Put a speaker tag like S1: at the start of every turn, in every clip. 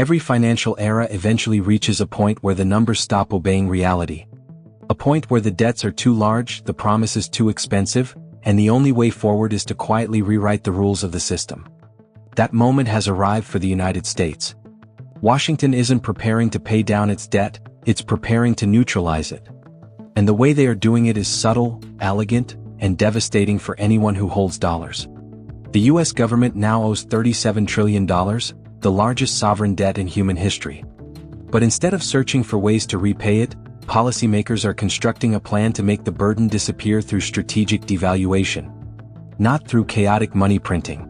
S1: Every financial era eventually reaches a point where the numbers stop obeying reality. A point where the debts are too large, the promises too expensive, and the only way forward is to quietly rewrite the rules of the system. That moment has arrived for the United States. Washington isn't preparing to pay down its debt, it's preparing to neutralize it. And the way they are doing it is subtle, elegant, and devastating for anyone who holds dollars. The US government now owes $37 trillion, the largest sovereign debt in human history. But instead of searching for ways to repay it, policymakers are constructing a plan to make the burden disappear through strategic devaluation. Not through chaotic money printing.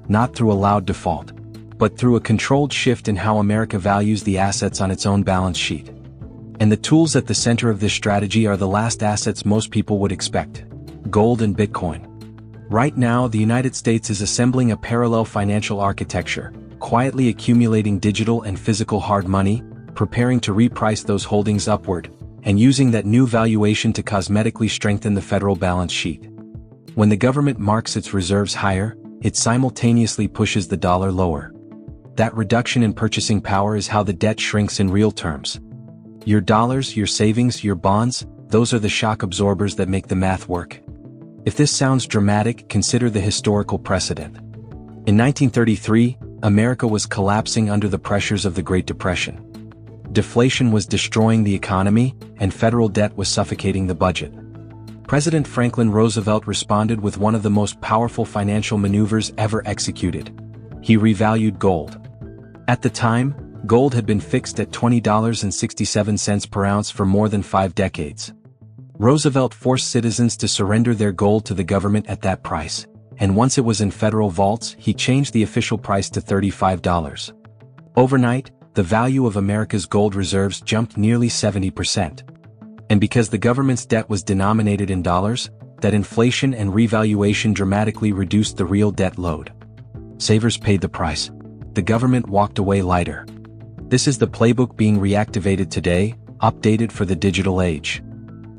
S1: Not through a loud default. But through a controlled shift in how America values the assets on its own balance sheet. And the tools at the center of this strategy are the last assets most people would expect: gold and Bitcoin. Right now, the United States is assembling a parallel financial architecture, quietly accumulating digital and physical hard money, preparing to reprice those holdings upward, and using that new valuation to cosmetically strengthen the federal balance sheet. When the government marks its reserves higher, it simultaneously pushes the dollar lower. That reduction in purchasing power is how the debt shrinks in real terms. Your dollars, your savings, your bonds, those are the shock absorbers that make the math work. If this sounds dramatic, consider the historical precedent. In 1933, America was collapsing under the pressures of the Great Depression. Deflation was destroying the economy, and federal debt was suffocating the budget. President Franklin Roosevelt responded with one of the most powerful financial maneuvers ever executed. He revalued gold. At the time, gold had been fixed at $20.67 per ounce for more than 5 decades. Roosevelt forced citizens to surrender their gold to the government at that price, and once it was in federal vaults, he changed the official price to $35. Overnight, the value of America's gold reserves jumped nearly 70%. And because the government's debt was denominated in dollars, that inflation and revaluation dramatically reduced the real debt load. Savers paid the price. The government walked away lighter. This is the playbook being reactivated today, updated for the digital age.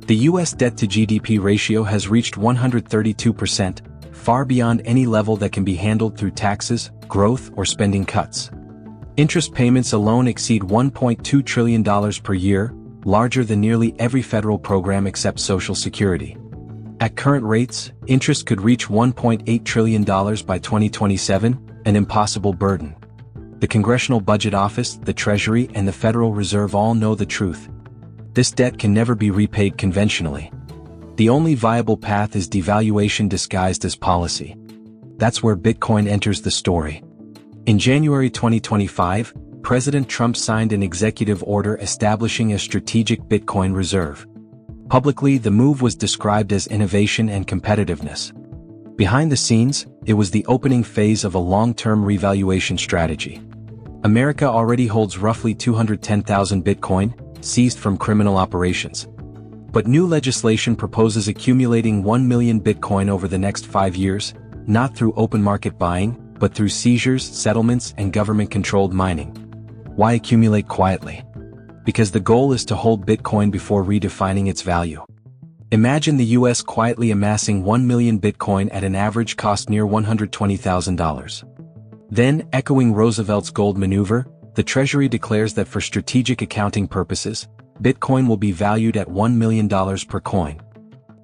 S1: The US debt to GDP ratio has reached 132%, far beyond any level that can be handled through taxes, growth, or spending cuts. Interest payments alone exceed $1.2 trillion per year, larger than nearly every federal program except Social Security. At current rates, interest could reach $1.8 trillion by 2027, an impossible burden. The Congressional Budget Office, the Treasury, and the Federal Reserve all know the truth. This debt can never be repaid conventionally. The only viable path is devaluation disguised as policy. That's where Bitcoin enters the story. In January 2025, President Trump signed an executive order establishing a strategic Bitcoin reserve. Publicly, the move was described as innovation and competitiveness. Behind the scenes, it was the opening phase of a long-term revaluation strategy. America already holds roughly 210,000 Bitcoin, seized from criminal operations. But new legislation proposes accumulating 1 million Bitcoin over the next 5 years, not through open market buying, but through seizures, settlements, and government-controlled mining. Why accumulate quietly? Because the goal is to hold Bitcoin before redefining its value. Imagine the US quietly amassing 1 million Bitcoin at an average cost near $120,000. Then, echoing Roosevelt's gold maneuver, the Treasury declares that for strategic accounting purposes, Bitcoin will be valued at $1 million per coin.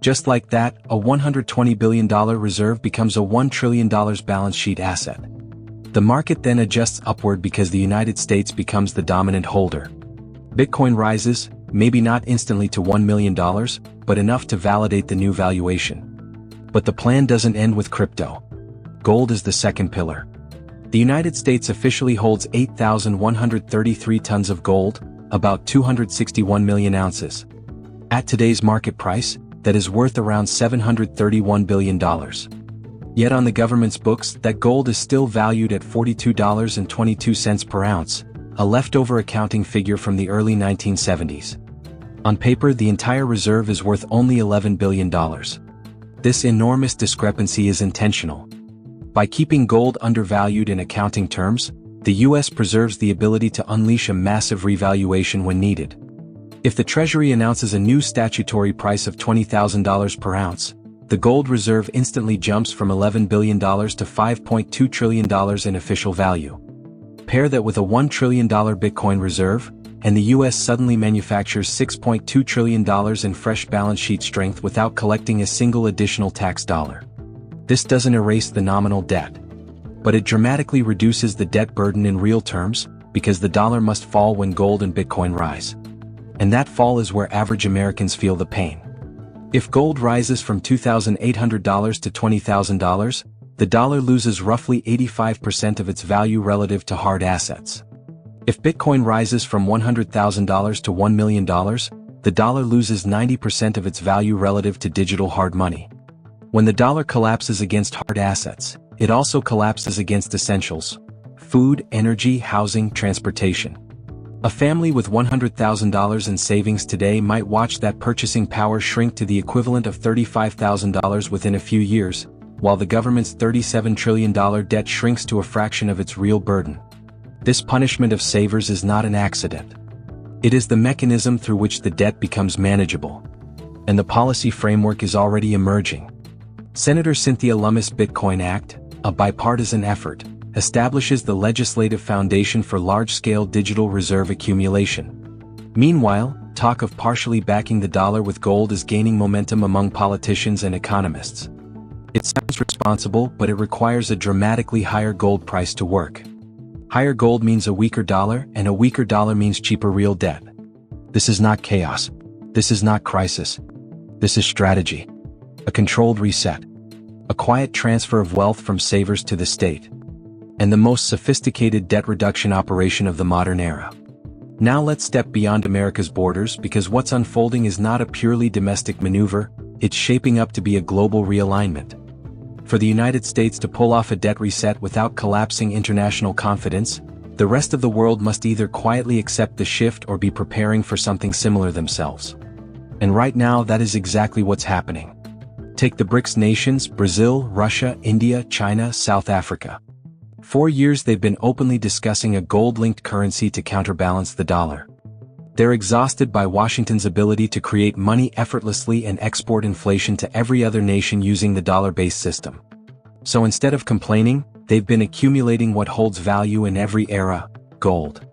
S1: Just like that, a $120 billion reserve becomes a $1 trillion balance sheet asset. The market then adjusts upward because the United States becomes the dominant holder. Bitcoin rises, maybe not instantly to $1 million, but enough to validate the new valuation. But the plan doesn't end with crypto. Gold is the second pillar. The United States officially holds 8,133 tons of gold, about 261 million ounces. At today's market price, that is worth around $731 billion. Yet on the government's books, that gold is still valued at $42.22 per ounce, a leftover accounting figure from the early 1970s. On paper, the entire reserve is worth only $11 billion. This enormous discrepancy is intentional. By keeping gold undervalued in accounting terms, the US preserves the ability to unleash a massive revaluation when needed. If the Treasury announces a new statutory price of $20,000 per ounce, the gold reserve instantly jumps from $11 billion to $5.2 trillion in official value. Pair that with a $1 trillion Bitcoin reserve, and the US suddenly manufactures $6.2 trillion in fresh balance sheet strength without collecting a single additional tax dollar. This doesn't erase the nominal debt, but it dramatically reduces the debt burden in real terms, because the dollar must fall when gold and Bitcoin rise. And that fall is where average Americans feel the pain. If gold rises from $2,800 to $20,000, the dollar loses roughly 85% of its value relative to hard assets. If Bitcoin rises from $100,000 to $1 million, the dollar loses 90% of its value relative to digital hard money. When the dollar collapses against hard assets, it also collapses against essentials: food, energy, housing, transportation. A family with $100,000 in savings today might watch that purchasing power shrink to the equivalent of $35,000 within a few years, while the government's $37 trillion debt shrinks to a fraction of its real burden. This punishment of savers is not an accident. It is the mechanism through which the debt becomes manageable. And the policy framework is already emerging. Senator Cynthia Lummis' Bitcoin Act, a bipartisan effort, establishes the legislative foundation for large-scale digital reserve accumulation. Meanwhile, talk of partially backing the dollar with gold is gaining momentum among politicians and economists. It sounds responsible, but it requires a dramatically higher gold price to work. Higher gold means a weaker dollar, and a weaker dollar means cheaper real debt. This is not chaos. This is not crisis. This is strategy. A controlled reset. A quiet transfer of wealth from savers to the state. And the most sophisticated debt reduction operation of the modern era. Now let's step beyond America's borders, because what's unfolding is not a purely domestic maneuver, it's shaping up to be a global realignment. For the United States to pull off a debt reset without collapsing international confidence, the rest of the world must either quietly accept the shift or be preparing for something similar themselves. And right now that is exactly what's happening. Take the BRICS nations: Brazil, Russia, India, China, South Africa. 4 years they've been openly discussing a gold-linked currency to counterbalance the dollar. They're exhausted by Washington's ability to create money effortlessly and export inflation to every other nation using the dollar-based system. So instead of complaining, they've been accumulating what holds value in every era: gold.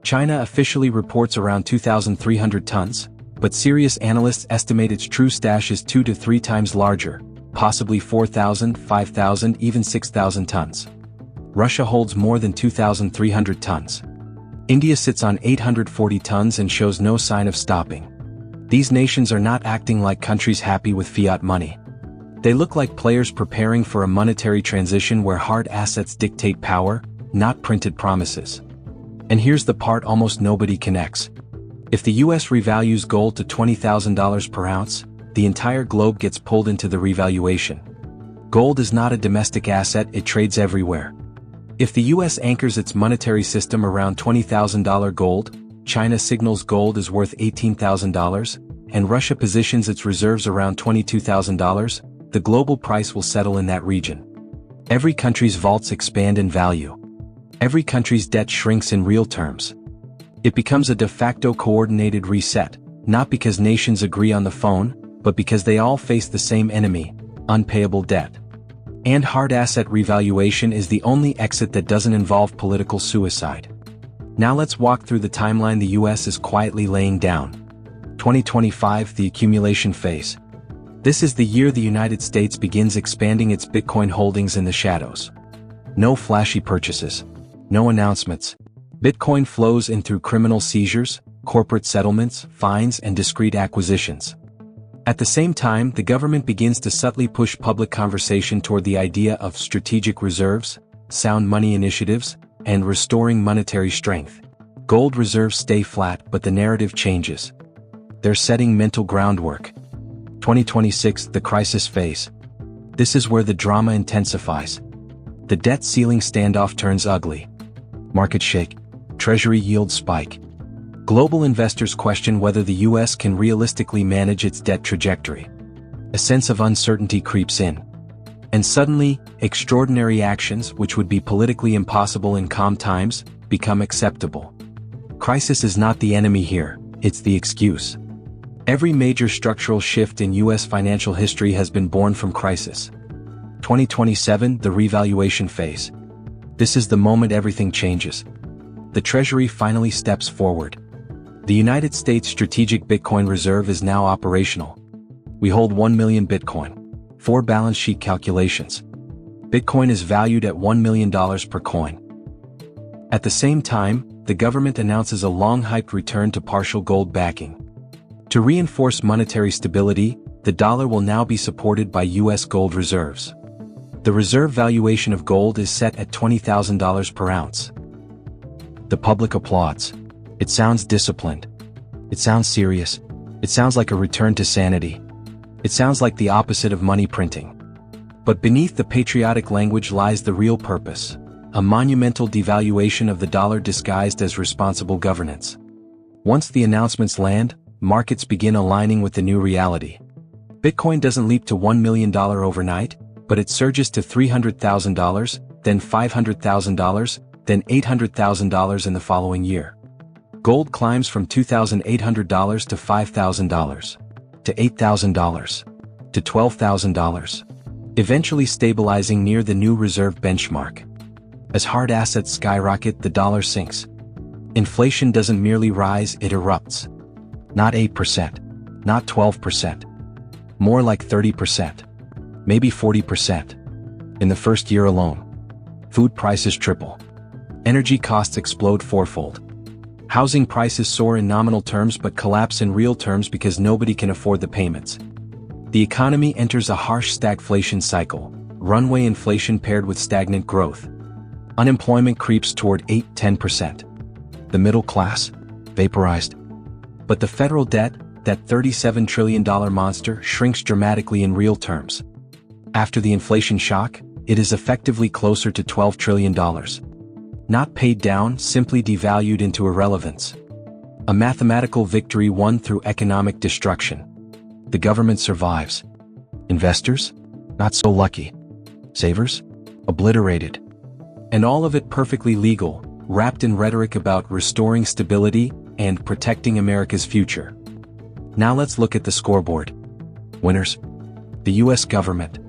S1: China officially reports around 2,300 tons, but serious analysts estimate its true stash is 2 to 3 times larger, possibly 4,000, 5,000, even 6,000 tons. Russia holds more than 2,300 tons. India sits on 840 tons and shows no sign of stopping. These nations are not acting like countries happy with fiat money. They look like players preparing for a monetary transition where hard assets dictate power, not printed promises. And here's the part almost nobody connects. If the US revalues gold to $20,000 per ounce, the entire globe gets pulled into the revaluation. Gold is not a domestic asset, it trades everywhere. If the US anchors its monetary system around $20,000 gold, China signals gold is worth $18,000, and Russia positions its reserves around $22,000, the global price will settle in that region. Every country's vaults expand in value. Every country's debt shrinks in real terms. It becomes a de facto coordinated reset, not because nations agree on the phone, but because they all face the same enemy: unpayable debt. And hard asset revaluation is the only exit that doesn't involve political suicide. Now let's walk through the timeline the US is quietly laying down. 2025, the accumulation phase. This is the year the United States begins expanding its Bitcoin holdings in the shadows. No flashy purchases. No announcements. Bitcoin flows in through criminal seizures, corporate settlements, fines, and discrete acquisitions. At the same time, the government begins to subtly push public conversation toward the idea of strategic reserves, sound money initiatives, and restoring monetary strength. Gold reserves stay flat, but the narrative changes. They're setting mental groundwork. 2026, the crisis phase. This is where the drama intensifies. The debt ceiling standoff turns ugly. Market shake. Treasury yields spike. Global investors question whether the US can realistically manage its debt trajectory. A sense of uncertainty creeps in. And suddenly, extraordinary actions, which would be politically impossible in calm times, become acceptable. Crisis is not the enemy here, it's the excuse. Every major structural shift in US financial history has been born from crisis. 2027, the revaluation phase. This is the moment everything changes. the Treasury finally steps forward. The United States Strategic Bitcoin Reserve is now operational. We hold 1 million Bitcoin. 4 balance sheet calculations. Bitcoin is valued at $1 million per coin. At the same time, the government announces a long-hyped return to partial gold backing. To reinforce monetary stability, the dollar will now be supported by U.S. gold reserves. The reserve valuation of gold is set at $20,000 per ounce. The public applauds. It sounds disciplined. It sounds serious. It sounds like a return to sanity. It sounds like the opposite of money printing. But beneath the patriotic language lies the real purpose, a monumental devaluation of the dollar disguised as responsible governance. Once the announcements land, markets begin aligning with the new reality. Bitcoin doesn't leap to $1 million overnight, but it surges to $300,000, then $500,000, then $800,000 in the following year. Gold climbs from $2,800 to $5,000, to $8,000, to $12,000, eventually stabilizing near the new reserve benchmark. As hard assets skyrocket, the dollar sinks. Inflation doesn't merely rise, it erupts. Not 8%, not 12%. More like 30%. Maybe 40%. In the first year alone. Food prices triple. Energy costs explode fourfold. Housing prices soar in nominal terms but collapse in real terms because nobody can afford the payments. The economy enters a harsh stagflation cycle, runaway inflation paired with stagnant growth. Unemployment creeps toward 8–10%. The middle class, vaporized. But the federal debt, that $37 trillion monster, shrinks dramatically in real terms. After the inflation shock, it is effectively closer to $12 trillion. Not paid down, simply devalued into irrelevance. A mathematical victory won through economic destruction. The government survives. Investors? Not so lucky. Savers? Obliterated. And all of it perfectly legal, wrapped in rhetoric about restoring stability and protecting America's future. Now let's look at the scoreboard. Winners. The U.S. government.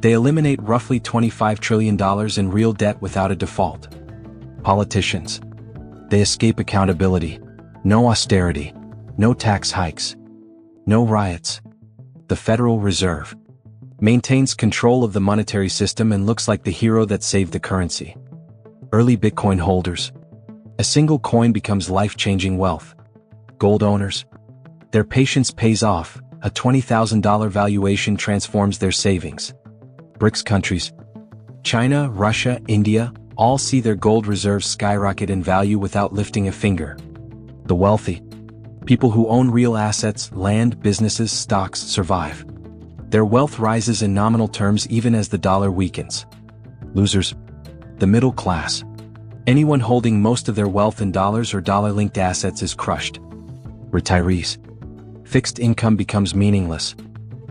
S1: They eliminate roughly $25 trillion in real debt without a default. Politicians. They escape accountability. No austerity. No tax hikes. No riots. The Federal Reserve maintains control of the monetary system and looks like the hero that saved the currency. Early Bitcoin holders. A single coin becomes life-changing wealth. Gold owners. Their patience pays off. A $20,000 valuation transforms their savings. BRICS countries. China, Russia, India, all see their gold reserves skyrocket in value without lifting a finger. The wealthy. People who own real assets, land, businesses, stocks, survive. Their wealth rises in nominal terms even as the dollar weakens. Losers. The middle class. Anyone holding most of their wealth in dollars or dollar-linked assets is crushed. Retirees. Fixed income becomes meaningless.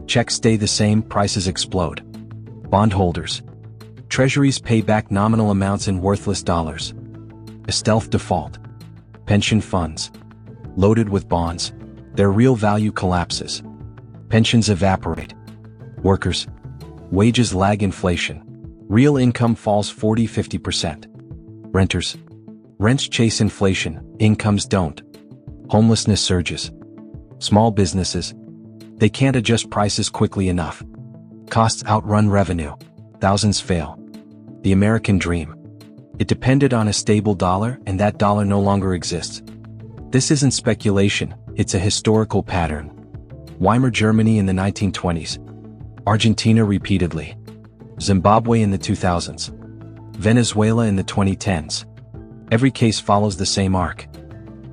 S1: Checks stay the same, prices explode. Bondholders. Treasuries pay back nominal amounts in worthless dollars. A stealth default. Pension funds. Loaded with bonds. Their real value collapses. Pensions evaporate. Workers. Wages lag inflation. Real income falls 40–50%. Renters. Rents chase inflation, incomes don't. Homelessness surges. Small businesses. They can't adjust prices quickly enough. Costs outrun revenue. Thousands fail. The American dream. It depended on a stable dollar, and that dollar no longer exists. This isn't speculation, it's a historical pattern. Weimar Germany in the 1920s. Argentina repeatedly. Zimbabwe in the 2000s. Venezuela in the 2010s. Every case follows the same arc.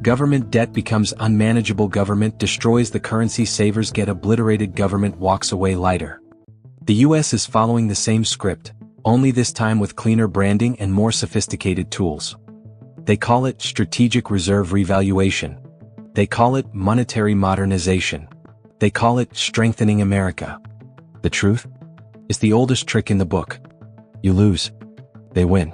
S1: Government debt becomes unmanageable, government destroys the currency, savers get obliterated, government walks away lighter. The US is following the same script, only this time with cleaner branding and more sophisticated tools. They call it strategic reserve revaluation. They call it monetary modernization. They call it strengthening America. The truth? It's the oldest trick in the book. You lose. They win.